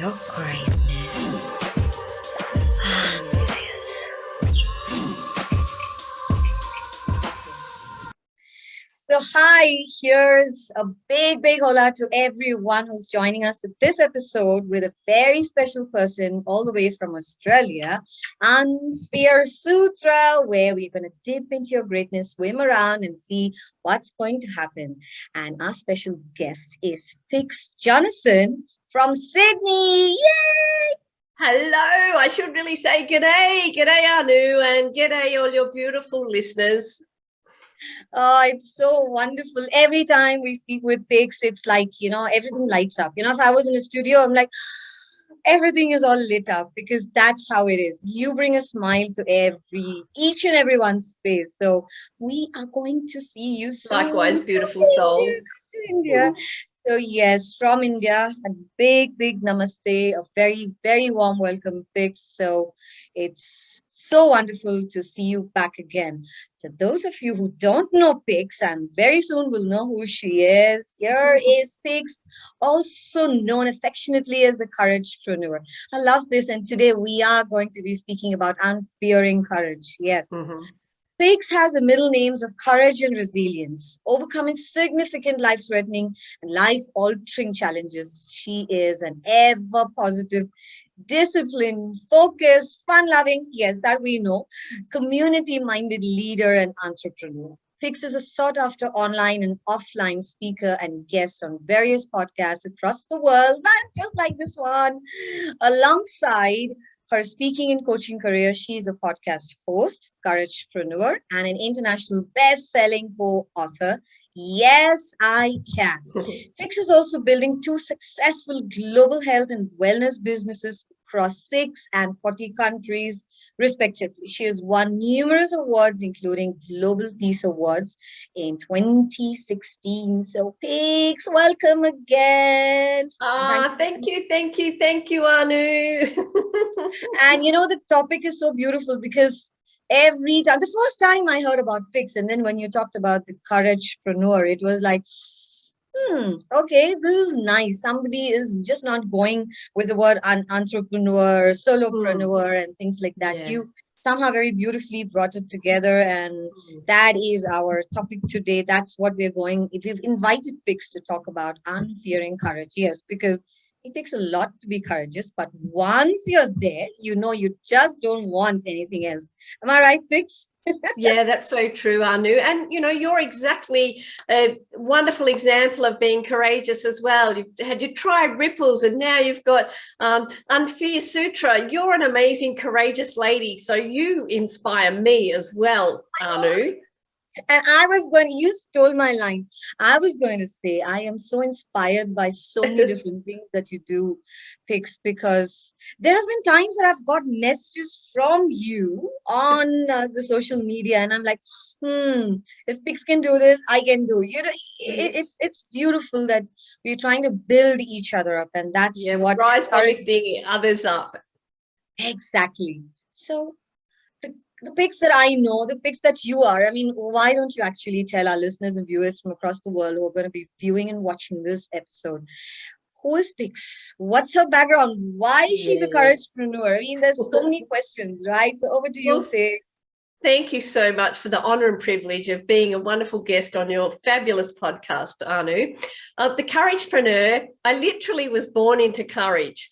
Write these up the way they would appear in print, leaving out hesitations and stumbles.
your greatness. Unfear. So hi, here's a big hola to everyone who's joining us with this episode with a very special person all the way from Australia, Unfear Sutra, where we're going to dip into your greatness, swim around and see what's going to happen. And our special guest is Pix Jonasson from Sydney. Yay! Hello, I should really say g'day. G'day, Anu, and g'day all your beautiful listeners. Oh, it's so wonderful. Every time we speak with Pix, it's like, everything lights up. If I was in a studio, I'm like, everything is all lit up because that's how it is. You bring a smile to each and everyone's face. So we are going to see you soon. Likewise, beautiful soul. Come to India. So yes, from India, a big namaste, a very warm welcome, Pix. So it's so wonderful to see you back again. For those of you who don't know Pix, and very soon will know who she is, here is Pix, also known affectionately as the Couragepreneur. I love this, and today we are going to be speaking about unfearing courage. Yes. Pix has the middle names of courage and resilience, overcoming significant life-threatening and life-altering challenges. She is an ever-positive, disciplined, focused, fun-loving, yes, that we know, community-minded leader and entrepreneur. Pix is a sought-after online and offline speaker and guest on various podcasts across the world, not just like this one. Alongside her speaking and coaching career, she is a podcast host, Couragepreneur, and an international best-selling co-author. Yes, I can. Pix is also building 2 successful global health and wellness businesses across 6 and 40 countries, respectively. She has won numerous awards, including Global Peace Awards in 2016. So, Pix, welcome again. Thank you, Anu. And the topic is so beautiful because every time, the first time I heard about Pix, and then when you talked about the Couragepreneur, it was like, okay, this is nice. Somebody is just not going with the word entrepreneur, solopreneur, and things like that. Yeah. You somehow very beautifully brought it together, and that is our topic today. That's what we've invited Pix to talk about, unfearing courage. Yes, because it takes a lot to be courageous, but once you're there, you just don't want anything else. Am I right, Pix? Yeah, that's so true, Anu. And, you're exactly a wonderful example of being courageous as well. You've had your tribe ripples and now you've got Unfear Sutra. You're an amazing, courageous lady. So you inspire me as well, Anu. And you stole my line. I was going to say, I am so inspired by so many different things that you do, Pix, because there have been times that I've got messages from you on the social media, and I'm like, if Pix can do this, I can do. It's beautiful that we're trying to build each other up, and that's what rise by lifting others up. Exactly. So the Pix that I know, the Pix that you are, why don't you actually tell our listeners and viewers from across the world who are going to be viewing and watching this episode, who is Pix? What's her background? Why is she the Couragepreneur? There's so many questions, right? So over to you, Pix. Thank you so much for the honor and privilege of being a wonderful guest on your fabulous podcast, Anu. The Couragepreneur, I literally was born into courage.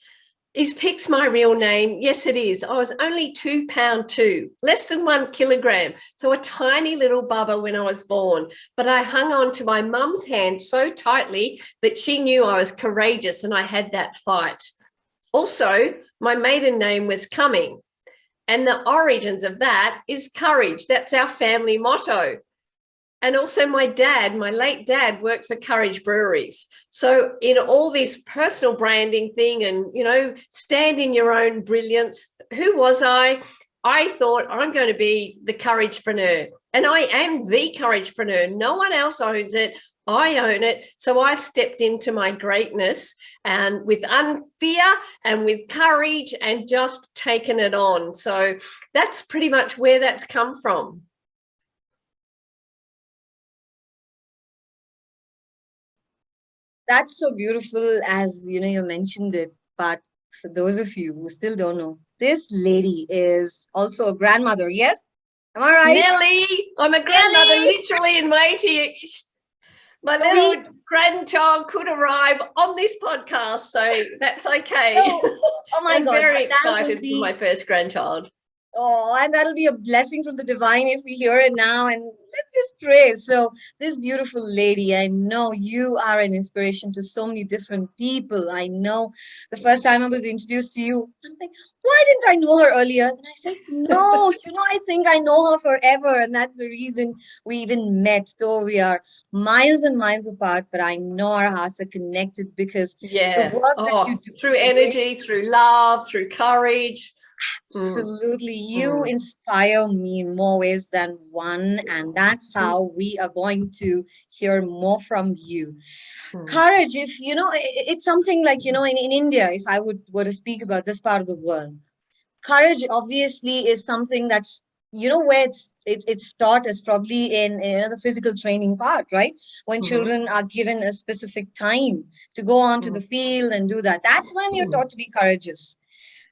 Is Pix my real name? Yes, it is. I was only 2 pound 2, less than 1 kilogram. So a tiny little bubba when I was born. But I hung on to my mum's hand so tightly that she knew I was courageous and I had that fight. Also, my maiden name was Cumming. And the origins of that is courage. That's our family motto. And also my late dad worked for Courage Breweries. So in all this personal branding thing and, stand in your own brilliance, who was I? I thought I'm going to be the Couragepreneur. And I am the Couragepreneur. No one else owns it. I own it. So I stepped into my greatness and with Unfear and with courage and just taken it on. So that's pretty much where that's come from. That's so beautiful, as you mentioned it. But for those of you who still don't know, this lady is also a grandmother. Yes? Am I right? Nelly, I'm a grandmother, Nelly! literally in waiting. My So we, little grandchild could arrive on this podcast, so that's okay. so, oh my I'm God, very that will excited for be, my first grandchild. oh, and that'll be a blessing from the divine if we hear it now. And let's just pray. So, this beautiful lady, I know you are an inspiration to so many different people. I know the first time I was introduced to you, I'm like, why didn't I know her earlier? And I said, no, I think I know her forever. And that's the reason we even met, though we are miles and miles apart. But I know our hearts are connected because the Yeah. work that you Oh, do through really. energy, through love, through courage. Mm, Absolutely. You mm, inspire me in more ways than one, and that's mm, how we are going to hear more from you. mm, Courage, if it's something like, in India, if I were to speak about this part of the world, courage obviously is something that's, where it's taught as probably in the physical training part, right? When mhm, children are given a specific time to go onto the mm, field and do that, that's when you're mm. taught to be courageous.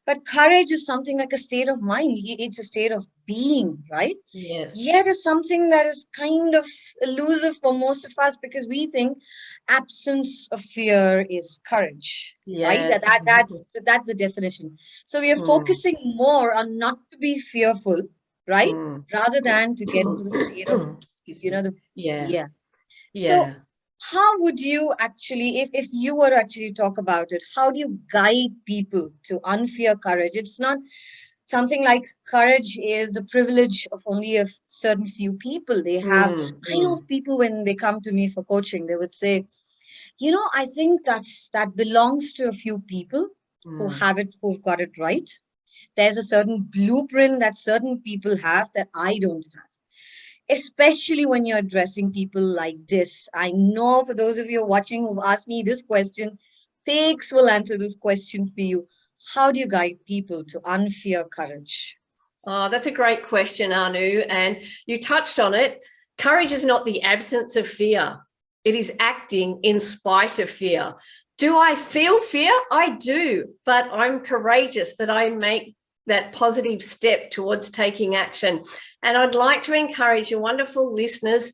But courage is something like a state of mind. It's a state of being, right? Yes. Yet is something that is kind of elusive for most of us because we think absence of fear is courage, right? Yeah. That's the definition. So we are Mm, focusing more on not to be fearful, right? mm. Rather than to get into the state of, Excuse me. the Yeah. yeah. So Yeah. how would you actually, if you were to actually talk about it, how do you guide people to unfear courage? It's not something like courage is the privilege of only a certain few people. They have, Mm, I know mm, of people when they come to me for coaching, they would say, I think that belongs to a few people mm. who've got it right. There's a certain blueprint that certain people have that I don't have, especially when you're addressing people like this. I know for those of you watching who've asked me this question, Pix will answer this question for you. How do you guide people to unfear courage? Oh, that's a great question, Anu. And you touched on it. Courage is not the absence of fear, it is acting in spite of fear. Do I feel fear? I do, but I'm courageous that I make that positive step towards taking action. And I'd like to encourage your wonderful listeners.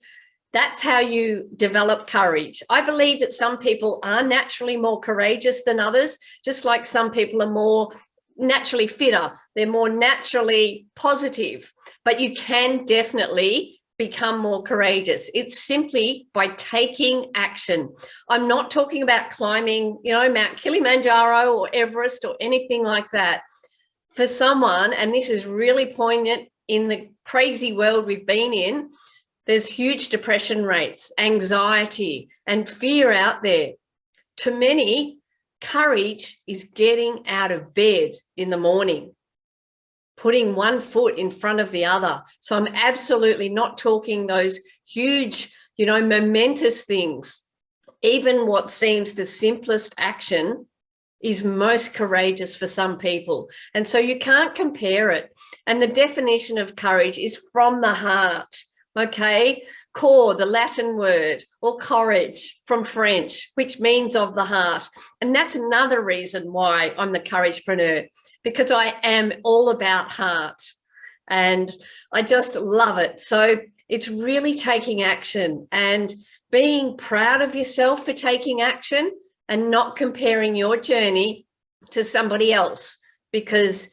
That's how you develop courage. I believe that some people are naturally more courageous than others, just like some people are more naturally fitter, they're more naturally positive, but you can definitely become more courageous. It's simply by taking action. I'm not talking about climbing, Mount Kilimanjaro or Everest or anything like that. For someone, and this is really poignant in the crazy world we've been in, there's huge depression rates, anxiety, and fear out there. To many, courage is getting out of bed in the morning, putting one foot in front of the other. So I'm absolutely not talking those huge, momentous things. Even what seems the simplest action is most courageous for some people. And so you can't compare it. And the definition of courage is from the heart. Okay. Cor, the Latin word, or courage from French, which means of the heart. And that's another reason why I'm the Couragepreneur, because I am all about heart and I just love it. So it's really taking action and being proud of yourself for taking action and not comparing your journey to somebody else, because,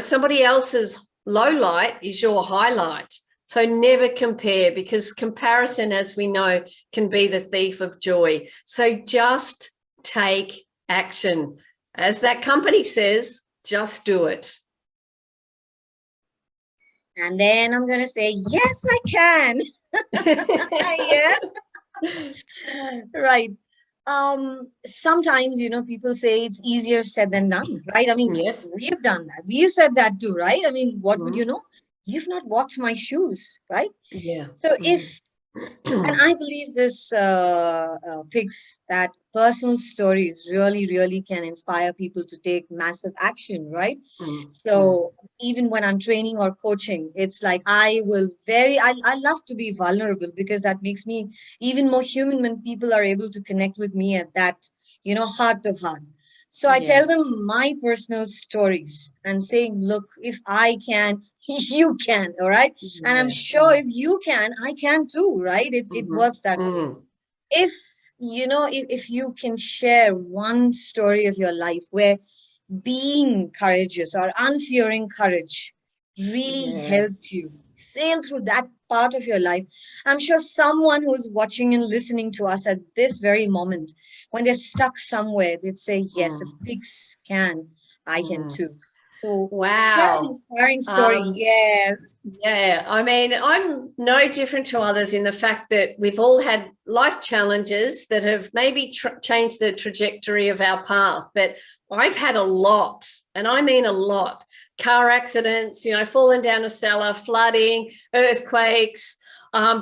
somebody else's low light is your highlight. So never compare, because comparison, as we know, can be the thief of joy. So just take action. As that company says, just do it. And then I'm going to say, yes, I can. Yeah. Right. Sometimes, people say it's easier said than done, right? I mean, Yes. we've done that. We've said that too, right? I mean, what would Mm. you know? You've not walked my shoes, right? Yeah. So Mm. and I believe this Pigs, that personal stories really, really can inspire people to take massive action, right? Mm. Mm. So even when I'm training or coaching, it's like I love to be vulnerable because that makes me even more human when people are able to connect with me at that, heart to heart. So I Yeah. tell them my personal stories and saying, look, if I can, you can, all right? And I'm Yeah. sure if you can, I can too, right? It Mm-hmm. works that way. If if you can share one story of your life where being courageous or unfearing courage really Yeah. helped you sail through that part of your life, I'm sure someone who's watching and listening to us at this very moment, when they're stuck somewhere, they'd say, yes, if Mm. pigs can, I can Mm. too. So share an Wow. inspiring story. Um, Yes. Yeah, I mean, I'm no different to others in the fact that we've all had life challenges that have maybe changed the trajectory of our path. But I've had a lot, and I mean a lot. Car accidents, falling down a cellar, flooding, earthquakes,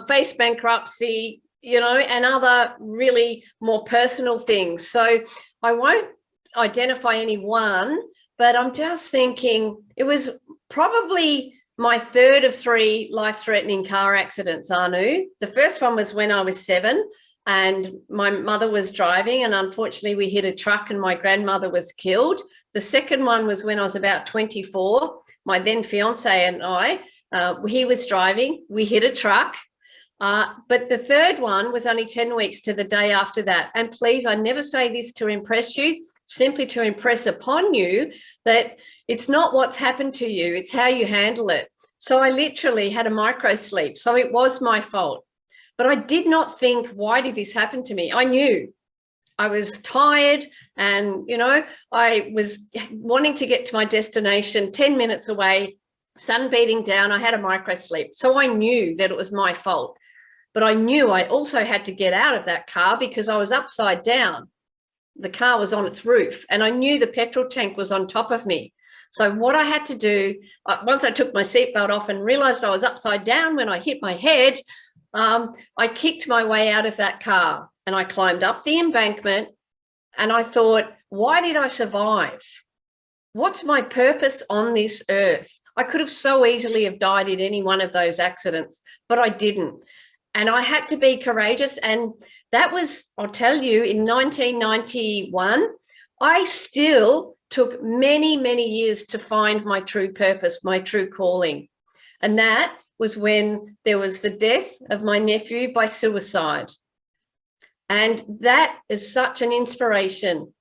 face bankruptcy, and other really more personal things. So I won't identify any one, but I'm just thinking it was probably my third of 3 life-threatening car accidents, Anu. The first one was when I was 7 and my mother was driving, and unfortunately we hit a truck and my grandmother was killed. The second one was when I was about 24. My then fiance and I, he was driving, we hit a truck. But the third one was only 10 weeks to the day after that. And please, I never say this to impress you, simply to impress upon you that it's not what's happened to you, it's how you handle it. So I literally had a micro sleep. So it was my fault. But I did not think, why did this happen to me? I knew I was tired and, I was wanting to get to my destination 10 minutes away, sun beating down. I had a micro sleep. So I knew that it was my fault. But I knew I also had to get out of that car because I was upside down. The car was on its roof and I knew the petrol tank was on top of me. So what I had to do, once I took my seatbelt off and realized I was upside down when I hit my head, I kicked my way out of that car and I climbed up the embankment and I thought, why did I survive? What's my purpose on this earth? I could have so easily have died in any one of those accidents, but I didn't. And I had to be courageous. And that was, I'll tell you, in 1991, I still took many, many years to find my true purpose, my true calling. And that was when there was the death of my nephew by suicide. And that is such an inspiration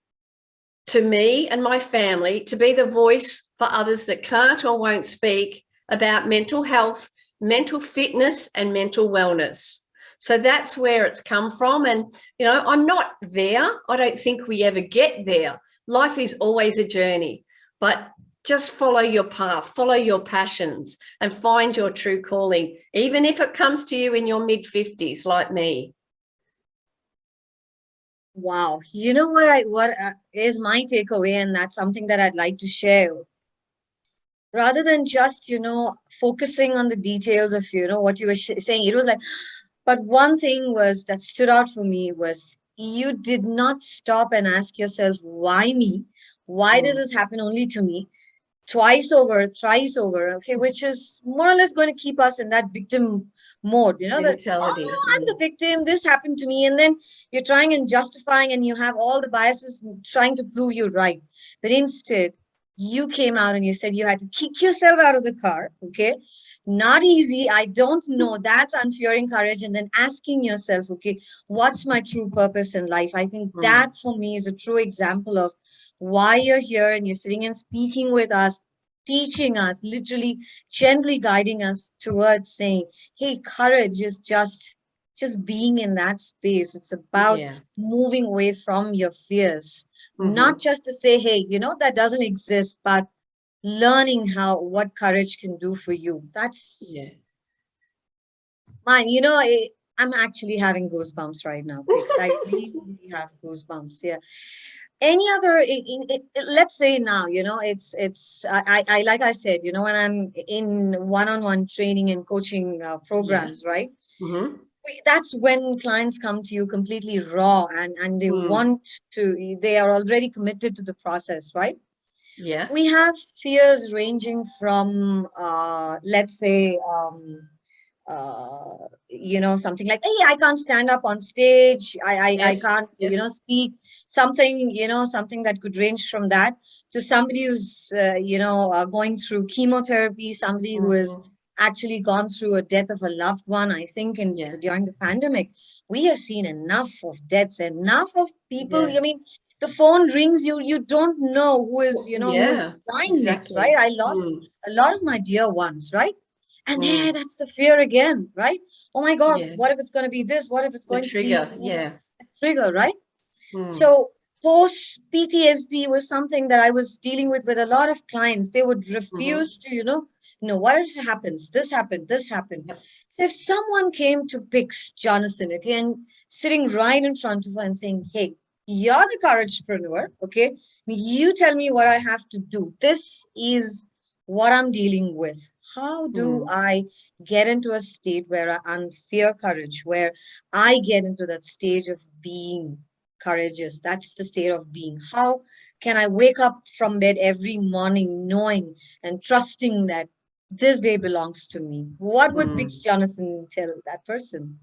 to me and my family to be the voice for others that can't or won't speak about mental health, mental fitness, and mental wellness. So that's where it's come from. And, I'm not there. I don't think we ever get there. Life is always a journey, but just follow your path, follow your passions, and find your true calling, even if it comes to you in your mid-50s like me. Wow. You know what is my takeaway, and that's something that I'd like to share. Rather than just, focusing on the details of, what you were saying, it was like, but one thing was that stood out for me was you did not stop and ask yourself, why me? Why does Mm. this happen only to me? Twice over, thrice over, okay, which is more or less going to keep us in that victim mode, that, Mentality. oh, I'm the victim, this happened to me. And then you're trying and justifying, and you have all the biases trying to prove you right. But instead, you came out and you said you had to kick yourself out of the car, okay? Not easy. I don't know. That's unfearing courage. And then asking yourself, okay, what's my true purpose in life? I think Mm. that for me is a true example of why you're here and you're sitting and speaking with us, teaching us, literally gently guiding us towards saying, hey, courage is just being in that space. It's about Yeah. moving away from your fears, not Mm-hmm. just to say, hey, that doesn't exist, but learning what courage can do for you. Yeah. That's mine. I'm actually having goosebumps right now, Pix. I really, really have goosebumps. Yeah. Any other let's say now, I like I said, when I'm in one-on-one training and coaching Yeah. programs, right? Mm-hmm. That's when clients come to you completely raw, and Mm. they are already committed to the process, right? Yeah. We have fears ranging from let's say something like, hey, I can't stand up on stage. I Yes, can't, yes, speak. Something, something that could range from that to somebody who's, going through chemotherapy, somebody who has mhm, actually gone through a death of a loved one. I think yeah, during the pandemic, we have seen enough of deaths, enough of people. yeah, I mean, the phone rings, you don't know who yeah, is dying next, right? exactly. I lost Mm, a lot of my dear ones, right? And there, mm, that's the fear again, right? Oh my God, yeah, what if it's going to be this? What if it's the going to be trigger, yeah. a trigger, right? Mm, So post PTSD was something that I was dealing with a lot of clients. They would mhm, refuse to, no, what if it happens? This happened, this happened. yep, So if someone came to Pix Jonasson again, sitting right in front of her and saying, hey, you're the couragepreneur, okay? You tell me what I have to do. This is what I'm dealing with. How do mm, I get into a state where I unfear courage, where I get into that stage of being courageous? That's the state of being. How can I wake up from bed every morning knowing and trusting that this day belongs to me? What would Pix mm. Jonathan tell that person?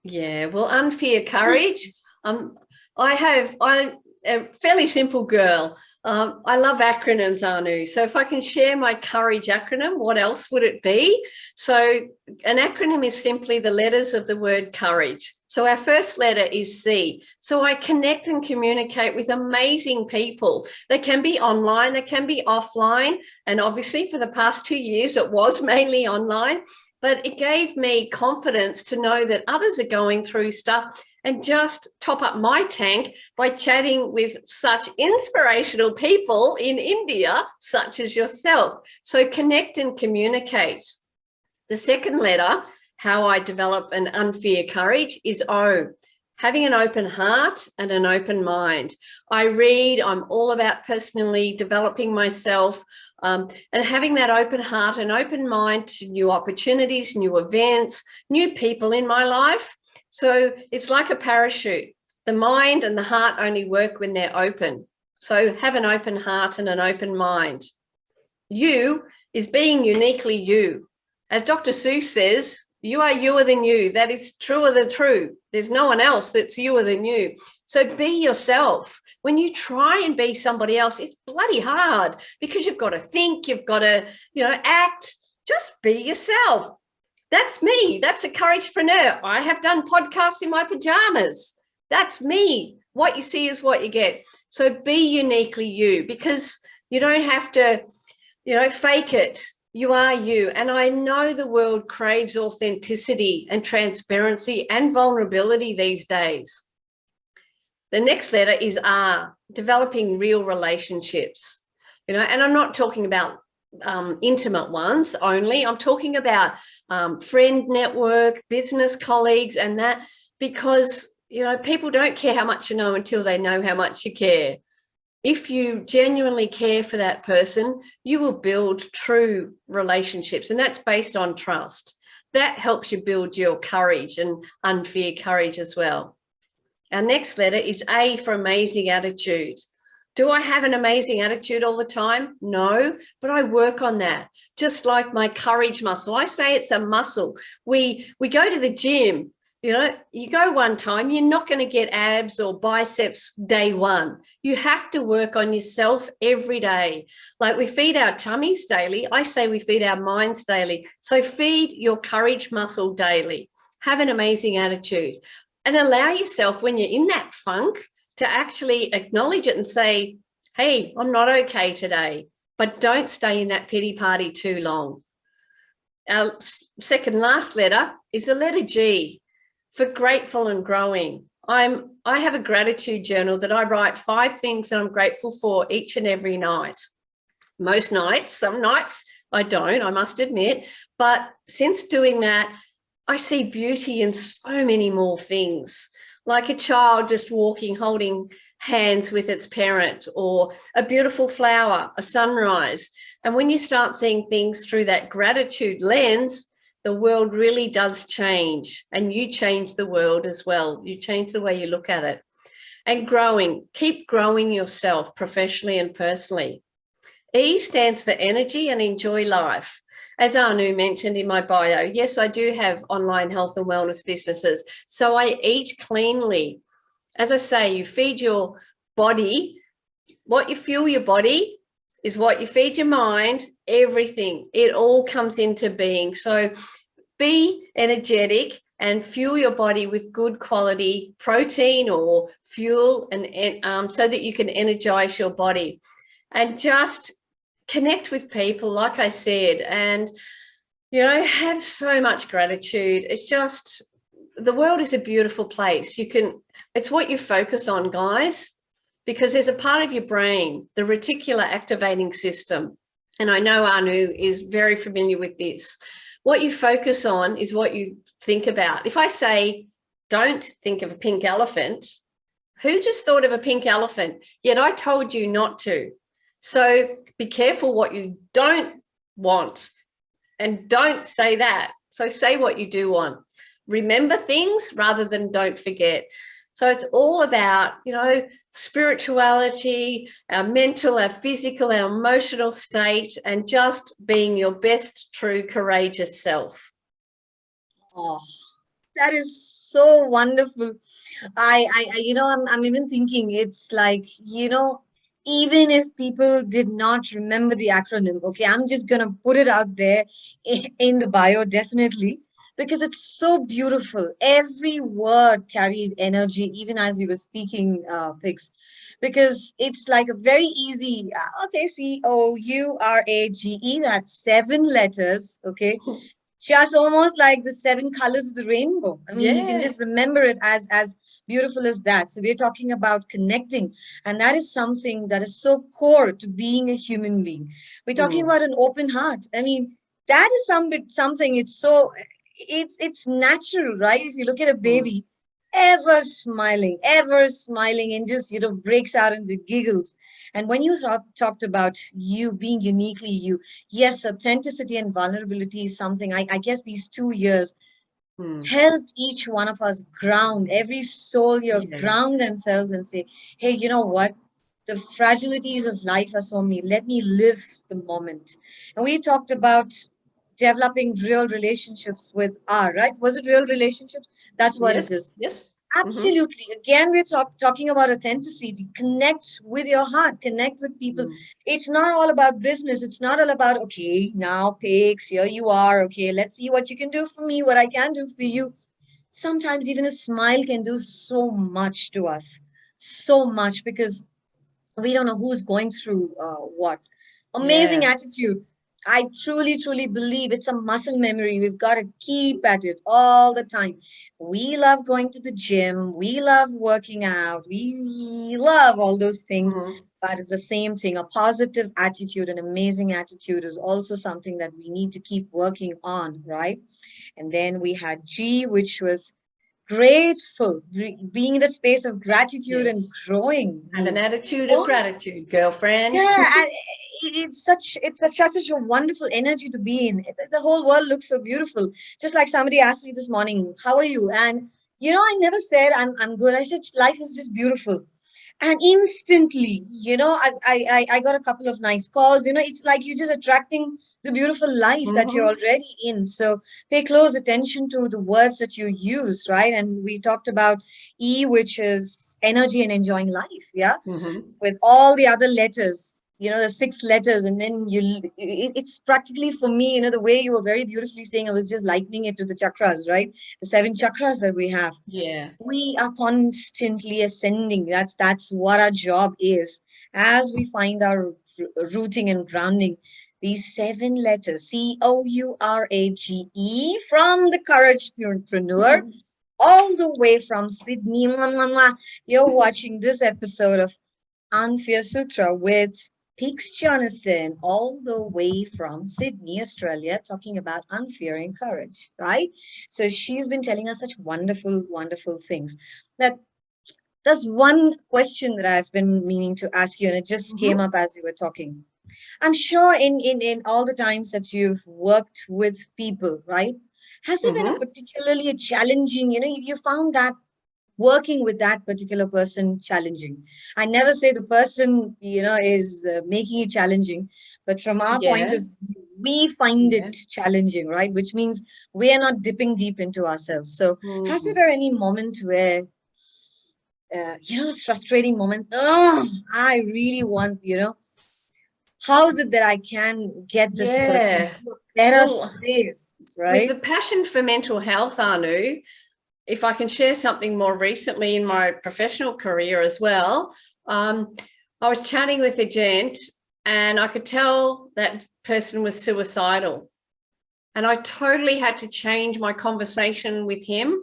Yeah, well, unfair courage. Um, I'm a fairly simple girl. I love acronyms, Anu. So if I can share my courage acronym, what else would it be? So an acronym is simply the letters of the word courage. So our first letter is C. So I connect and communicate with amazing people. They can be online, they can be offline. And obviously for the past 2 years, it was mainly online. But it gave me confidence to know that others are going through stuff and just top up my tank by chatting with such inspirational people in India, such as yourself. So connect and communicate. The second letter, how I develop an unfear courage, is O, having an open heart and an open mind. I read, I'm all about personally developing myself, and having that open heart and open mind to new opportunities, new events, new people in my life. So it's like a parachute. The mind and the heart only work when they're open. So have an open heart and an open mind. You is being uniquely you. As Dr. Seuss says, you are youer than you. That is truer than true. There's no one else that's youer than you. So be yourself. When you try and be somebody else, it's bloody hard because you've got to think, you've got to, act. Just be yourself. That's me. That's a couragepreneur. I have done podcasts in my pajamas. That's me. What you see is what you get. So be uniquely you, because you don't have to fake it. You are you. And I know the world craves authenticity and transparency and vulnerability these days. The next letter is R, developing real relationships. And I'm not talking about intimate ones only. I'm talking about friend network, business colleagues, and that, because, people don't care how much you know until they know how much you care. If you genuinely care for that person, you will build true relationships, and that's based on trust. That helps you build your courage and unfear courage as well. Our next letter is A for amazing attitude. Do I have an amazing attitude all the time? No, but I work on that. Just like my courage muscle. I say it's a muscle. We go to the gym. You go one time, you're not going to get abs or biceps day one. You have to work on yourself every day. Like we feed our tummies daily. I say we feed our minds daily. So feed your courage muscle daily. Have an amazing attitude and allow yourself, when you're in that funk, to actually acknowledge it and say, hey, I'm not okay today, but don't stay in that pity party too long. Our second last letter is the letter G, for grateful and growing. I have a gratitude journal that I write 5 things that I'm grateful for each and every night. Most nights, some nights I don't, I must admit, but since doing that, I see beauty in so many more things, like a child just walking, holding hands with its parent, or a beautiful flower, a sunrise. And when you start seeing things through that gratitude lens, the world really does change, and you change the world as well. You change the way you look at it. And growing, keep growing yourself professionally and personally. E stands for energy and enjoy life. As Anu mentioned in my bio, yes, I do have online health and wellness businesses. So I eat cleanly. As I say, you feed your body. What you fuel your body is what you feed your mind, everything. It all comes into being. So be energetic and fuel your body with good quality protein or fuel, and so that you can energize your body. And just connect with people, like I said, and, you know, have so much gratitude. It's just, the world is a beautiful place. It's what you focus on, guys, because there's a part of your brain, the reticular activating system. And I know Anu is very familiar with this. What you focus on is what you think about. If I say, don't think of a pink elephant, who just thought of a pink elephant? Yet I told you not to. So be careful what you don't want, and don't say that. So say what you do want. Remember things rather than don't forget. So it's all about, you know, spirituality, our mental, our physical, our emotional state, and just being your best, true, courageous self. Oh, that is so wonderful. I'm even thinking it's like, even if people did not remember the acronym, okay, I'm just gonna put it out there in the bio, definitely, because it's so beautiful. Every word carried energy, even as you were speaking, Pix, because it's like a very easy, okay, Courage, that's 7 letters, okay, just almost like the 7 colors of the rainbow. I mean, you can Yeah. just remember it as beautiful as that. So we're talking about connecting, and that is something that is so core to being a human being. We're talking Mm. about an open heart. I mean, that is something. It's natural, right? If you look at a Mm. baby, ever smiling, and just breaks out into giggles. And when you talked about you being uniquely you, yes, authenticity and vulnerability is something I guess these 2 years Mm. helped each one of us ground, every soul here Yeah. ground themselves and say, hey, you know what? The fragilities of life are so many. Let me live the moment. And we talked about developing real relationships with R, right? Was it real relationships? That's what Yes. it is. Yes. Mm-hmm. Absolutely. Again, we're talking about authenticity. Connect with your heart, connect with people. Mm. It's not all about business. It's not all about, okay, now pigs, here you are. Okay, let's see what you can do for me, what I can do for you. Sometimes even a smile can do so much to us, so much, because we don't know who's going through what. Amazing Yeah. attitude. I truly believe it's a muscle memory. We've got to keep at it all the time. We love going to the gym. We love working out. We love all those things. Mm. But it's the same thing. A positive attitude, an amazing attitude is also something that we need to keep working on, right? And then we had G, which was grateful, being in the space of gratitude and Yes. growing. I Have an mean, attitude of oh, gratitude, girlfriend. yeah, and it's such a wonderful energy to be in. The whole world looks so beautiful. Just like somebody asked me this morning, "How are you?" And I never said I'm good. I said life is just beautiful. And instantly, I got a couple of nice calls. It's like you're just attracting the beautiful life that you're Mm-hmm. already in. So pay close attention to the words that you use, right? And we talked about E, which is energy and enjoying life. Yeah, Mm-hmm. with all the other letters, the 6 letters, and then it's practically for me, the way you were very beautifully saying, I was just likening it to the chakras, right? The 7 chakras that we have. Yeah. We are constantly ascending. That's what our job is. As we find our rooting and grounding, these 7 letters, Courage, from the Couragepreneur, all the way from Sydney. Mwah, mwah, mwah. You're watching this episode of Unfear Sutra with Pix Jonasson, all the way from Sydney, Australia, talking about unfearing courage, right? So she's been telling us such wonderful, wonderful things. That there's one question that I've been meaning to ask you, and it just came Mm-hmm. up as you were talking. I'm sure in all the times that you've worked with people, right? Has there been a Mm-hmm. particularly a challenging, you found that working with that particular person challenging? I never say the person is making it challenging, but from our point Yeah. of view, we find it challenging, right? Which means we are not dipping deep into ourselves. So has there been any moment where, those frustrating moments, oh, I really want, how is it that I can get this person Yeah. to a better Well, space, with the right? passion for mental health, Anu, if I can share something more recently in my professional career as well, I was chatting with a gent and I could tell that person was suicidal. And I totally had to change my conversation with him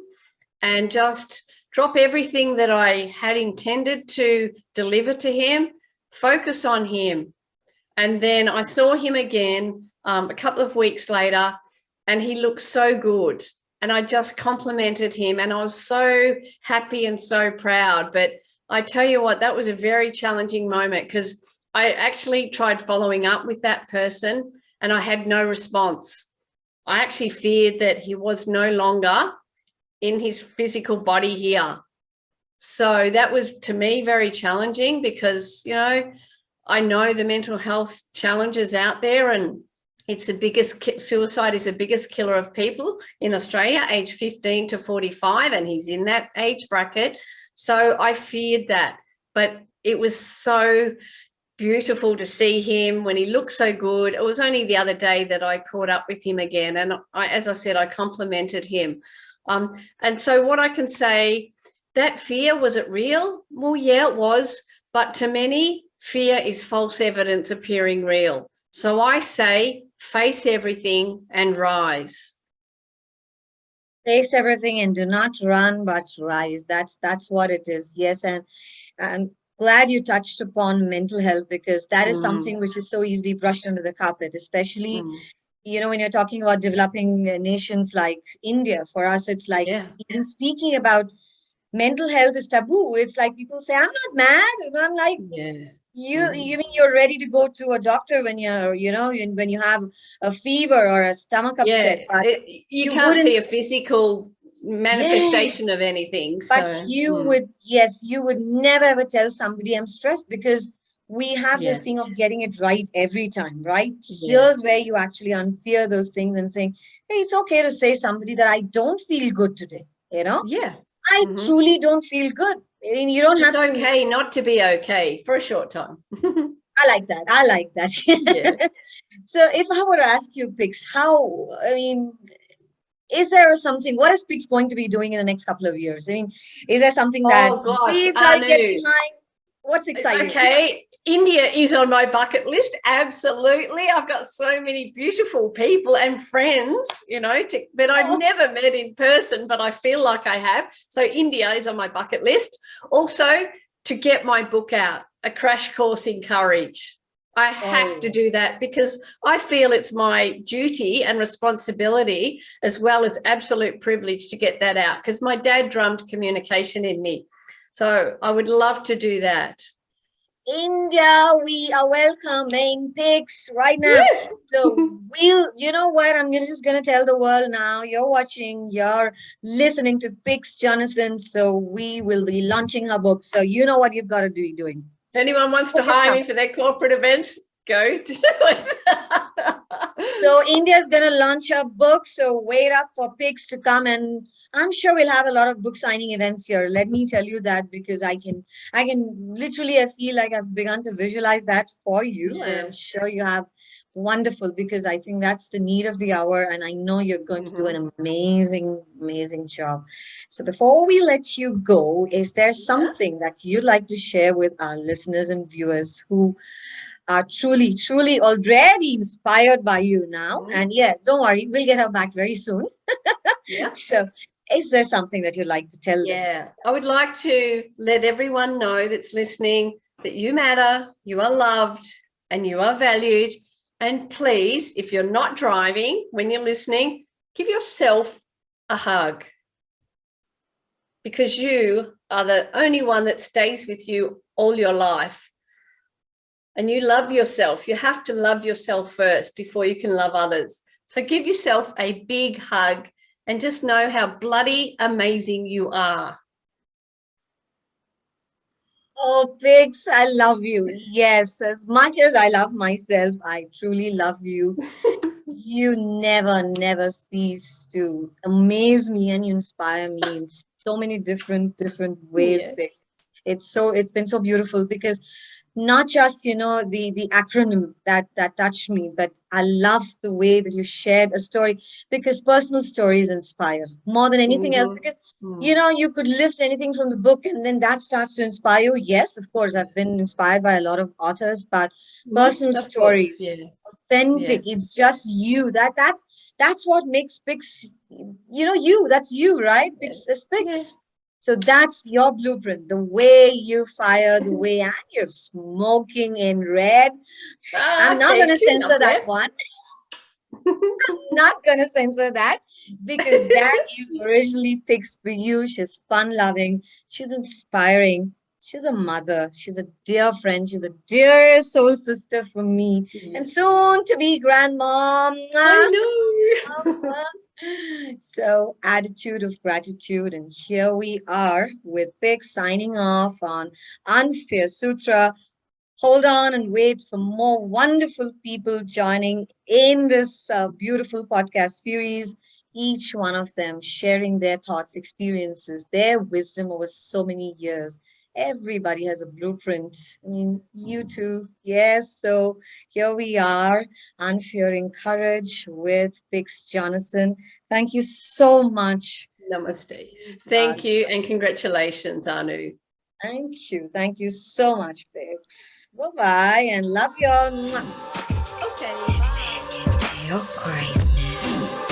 and just drop everything that I had intended to deliver to him, focus on him. And then I saw him again a couple of weeks later, and he looked so good. And I just complimented him, and I was so happy and so proud. But I tell you what, that was a very challenging moment because I actually tried following up with that person and I had no response. I actually feared that he was no longer in his physical body here. So that was, to me, very challenging because, I know the mental health challenges out there, and it's the biggest, suicide is the biggest killer of people in Australia, age 15 to 45, and he's in that age bracket. So I feared that, but it was so beautiful to see him when he looked so good. It was only the other day that I caught up with him again, and as I said, I complimented him. And so what I can say, that fear, was it real? Well, yeah, it was, but to many, fear is false evidence appearing real. So I say, face everything and rise. Face everything and do not run but rise. That's what it is. Yes, and I'm glad you touched upon mental health because that is something which is so easily brushed under the carpet, especially when you're talking about developing nations like India. For us, it's like even speaking about mental health is taboo. It's like people say, I'm not mad. And I'm like, you mean you're ready to go to a doctor when when you have a fever or a stomach upset, but you can't wouldn't see a physical manifestation of anything. but So you would never ever tell somebody I'm stressed because we have this thing of getting it right every time, right? Here's where you actually unfear those things and saying, hey, it's okay to say somebody that I don't feel good today. I truly don't feel good. I mean, you don't it's have to. It's okay not to be okay for a short time. I like that. I like that. So if I were to ask you, Pix, is there something, what is Pix going to be doing in the next couple of years? I mean, is there something that we've got to get behind? What's exciting? Okay, India is on my bucket list. Absolutely. I've got so many beautiful people and friends, that I've never met in person, but I feel like I have. So India is on my bucket list. Also, to get my book out, A Crash Course in Courage. I have to do that because I feel it's my duty and responsibility as well as absolute privilege to get that out because my dad drummed communication in me. So I would love to do that. India, we are welcoming Pix right now. So you know what? I'm just gonna tell the world now. You're listening to Pix Jonasson. So we will be launching her book. So you know what you've got to be doing. If anyone wants to hire me for their corporate events, go do it. So India's gonna launch her book. So wait up for Pix to come, and I'm sure we'll have a lot of book signing events here. Let me tell you that because I can literally, I feel like I've begun to visualize that for you, and I'm sure you have. Wonderful, because I think that's the need of the hour, and I know you're going to do an amazing job. So before we let you go, is there something that you'd like to share with our listeners and viewers who are truly already inspired by you now? And don't worry, we'll get her back very soon. So is there something that you'd like to tell them? I would like to let everyone know that's listening that you matter, you are loved, and you are valued. And please, if you're not driving, when you're listening, give yourself a hug because you are the only one that stays with you all your life. And you love yourself. You have to love yourself first before you can love others. So give yourself a big hug and just know how bloody amazing you are. Oh, Pix, I love you. Yes, as much as I love myself, I truly love you. You never cease to amaze me, and you inspire me in so many different ways, Yeah. Pix. It's been so beautiful because not just, the acronym that touched me, but I love the way that you shared a story, because personal stories inspire more than anything else, because you could lift anything from the book and then that starts to inspire you. Yes, of course, I've been inspired by a lot of authors, but personal Of course. Yeah. stories, Yeah. authentic, it's just you. That's what makes Pix, you. That's you, right? Yeah. Pix is Yeah. Pix. So that's your blueprint, the way you fire, the way, and you're smoking in red. I'm not going Thank to you. censor Up that there. one. Not going to censor that, because that is originally Pix for you. She's fun loving. She's inspiring. She's a mother. She's a dear friend. She's a dear soul sister for me. And Yeah. soon to be grandmom. I know. So, attitude of gratitude. And here we are with Pix signing off on Unfear Sutra. Hold on and wait for more wonderful people joining in this beautiful podcast series. Each one of them sharing their thoughts, experiences, their wisdom over so many years. Everybody has a blueprint. I mean, you too. Yes. So here we are, Unfearing Courage with Pix Jonasson. Thank you so much. Namaste. Thank you and congratulations, Anu. Thank you. Thank you so much, Pix. Bye bye and love you all. Mwah. Okay. Into your greatness.